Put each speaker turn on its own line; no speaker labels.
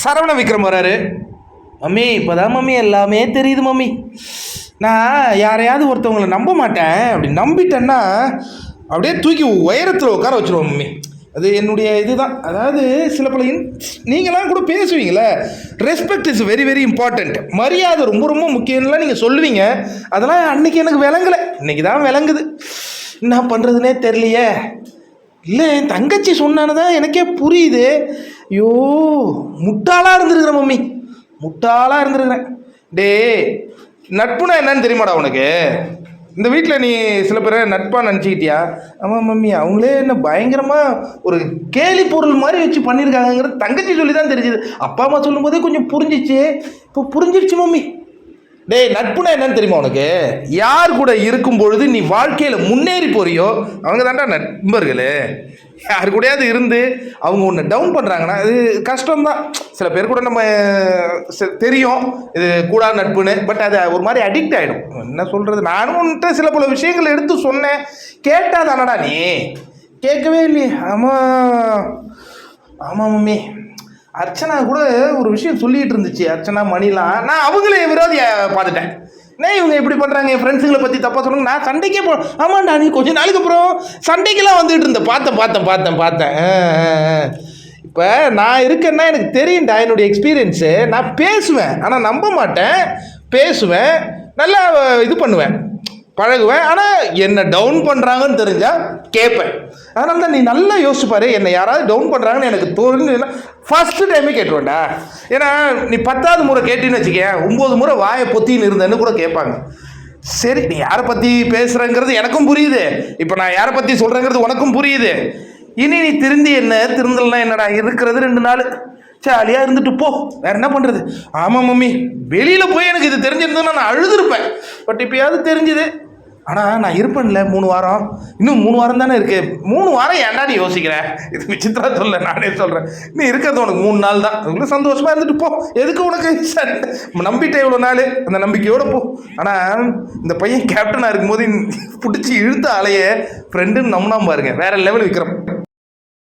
சரவண விக்ரம் வராரு. மம்மி இப்போதான் மம்மி எல்லாமே தெரியுது மம்மி. நான் யாரையாவது ஒருத்தவங்களை நம்ப மாட்டேன், அப்படி நம்பிட்டேன்னா அப்படியே தூக்கி உயரத்தில் உட்கார வச்சுருவோம் மம்மி. அது என்னுடைய இதுதான். அதாவது சில பல நீங்களாம் கூட பேசுவீங்களே, respect is very very important, மரியாதை ரொம்ப ரொம்ப முக்கியம்லாம் நீங்கள் சொல்லுவீங்க. அதெல்லாம் அன்றைக்கி எனக்கு விளங்கலை, இன்றைக்கி தான் விளங்குது. என்ன பண்ணுறதுனே தெரியலையே. இல்லை என் தங்கச்சி சொன்னானதான் எனக்கே புரியுது. ஐயோ முட்டாளாக இருந்திருக்கிறேன் மம்மி, முட்டாளாக இருந்திருக்கிறேன். டே நட்புனா என்னன்னு தெரியுமாடா உனக்கு? இந்த வீட்டில் நீ சில பேரை நட்பாக நினச்சிக்கிட்டியா? ஆமாம் மம்மி, அவங்களே என்ன பயங்கரமாக ஒரு கேலி பொருள் மாதிரி வச்சு பண்ணியிருக்காங்கிறது தங்கச்சி சொல்லி தான் தெரிஞ்சுது. அப்பா அம்மா சொல்லும் போதே கொஞ்சம் புரிஞ்சிச்சு, இப்போ புரிஞ்சிருச்சு மம்மி. டேய் நட்புனா என்னன்னு தெரியுமா உனக்கு? யார் கூட இருக்கும் பொழுது நீ வாழ்க்கையில் முன்னேறி போறியோ அவங்க தான்டா நண்பர்கள். யார் கூடயாவது இருந்து அவங்க ஒன்று டவுன் பண்ணுறாங்கன்னா அது கஷ்டம்தான். சில பேர் கூட நம்ம தெரியும் இது கூடா நட்புன்னு, பட் அது ஒரு மாதிரி அடிக்ட் ஆகிடும். என்ன சொல்கிறது, நானும் உன்கிட்ட சில பல விஷயங்கள் எடுத்து சொன்னேன், கேட்டா தானடா நீ? கேட்கவே இல்லையே. ஆமாம் ஆமாம் மம்மி, அர்ச்சனா கூட ஒரு விஷயம் சொல்லிகிட்டு இருந்துச்சு. அர்ச்சனா மணிலாம் நான் அவங்களே விரோதியை பார்த்துட்டேன். என்ன இவங்க எப்படி பண்ணுறாங்க, என் ஃப்ரெண்ட்ஸுங்களை பற்றி தப்பாக சொல்லுங்க. நான் சண்டைக்கே ஆமாண்டா, நீ கொஞ்சம் நாளைக்கு அப்புறம் சண்டைக்கெல்லாம் வந்துட்டு இருந்தேன். பார்த்தேன். இப்போ நான் இருக்கேன்னா எனக்கு தெரியும்டா, என்னுடைய எக்ஸ்பீரியன்ஸு. நான் பேசுவேன், ஆனால் நம்ப மாட்டேன். பேசுவேன், நல்லா இது பண்ணுவேன், பழகுவேன். ஆனால் என்னை டவுன் பண்ணுறாங்கன்னு தெரிஞ்சால் கேட்பேன். அதனால தான் நீ நல்லா யோசிச்சுப்பாரு, என்னை யாராவது டவுன் பண்ணுறாங்கன்னு எனக்கு தோணுச்சுன்னா ஃபஸ்ட்டு டைமே கேட்டுவேன்டா. ஏன்னா நீ 10வது முறை கேட்டின்னு வச்சுக்கேன், 9 முறை வாயை பொத்தின்னு இருந்தேன்னு கூட கேட்பாங்க. சரி நீ யாரை பற்றி பேசுகிறேங்கிறது எனக்கும் புரியுது, இப்போ நான் யாரை பற்றி சொல்கிறேங்கிறது உனக்கும் புரியுது. இனி நீ திருந்தி என்ன திருந்தலாம் என்னடா, இருக்கிறது 2 நாள் ஜாலியாக இருந்துட்டு போ, வேறு என்ன பண்ணுறது? ஆமாம் மம்மி, வெளியில் போய் எனக்கு இது தெரிஞ்சிருந்தோன்னா நான் அழுதுருப்பேன். பட் இப்போயாவது தெரிஞ்சுது. ஆனால் நான் இருப்பேன்ல 3 வாரம், இன்னும் 3 வாரம் தானே இருக்குது. 3 வாரம் ஏன்டா நீ யோசிக்கிற? இது விசித்திரா சொல்ல, நானே சொல்கிறேன். நீ இருக்கிறது உனக்கு 3 நாள் தான், அதுக்குள்ளே சந்தோஷமாக இருந்துட்டு போ. எதுக்கு உனக்கு நம்பிட்டே இவ்வளோ நாள், அந்த நம்பிக்கையோடு போ. ஆனால் இந்த பையன் கேப்டனாக இருக்கும்போது பிடிச்சி இழுத்த ஆளையே ஃப்ரெண்டுன்னு நம்பினா பாருங்க, வேறு லெவல் விக்ரம்.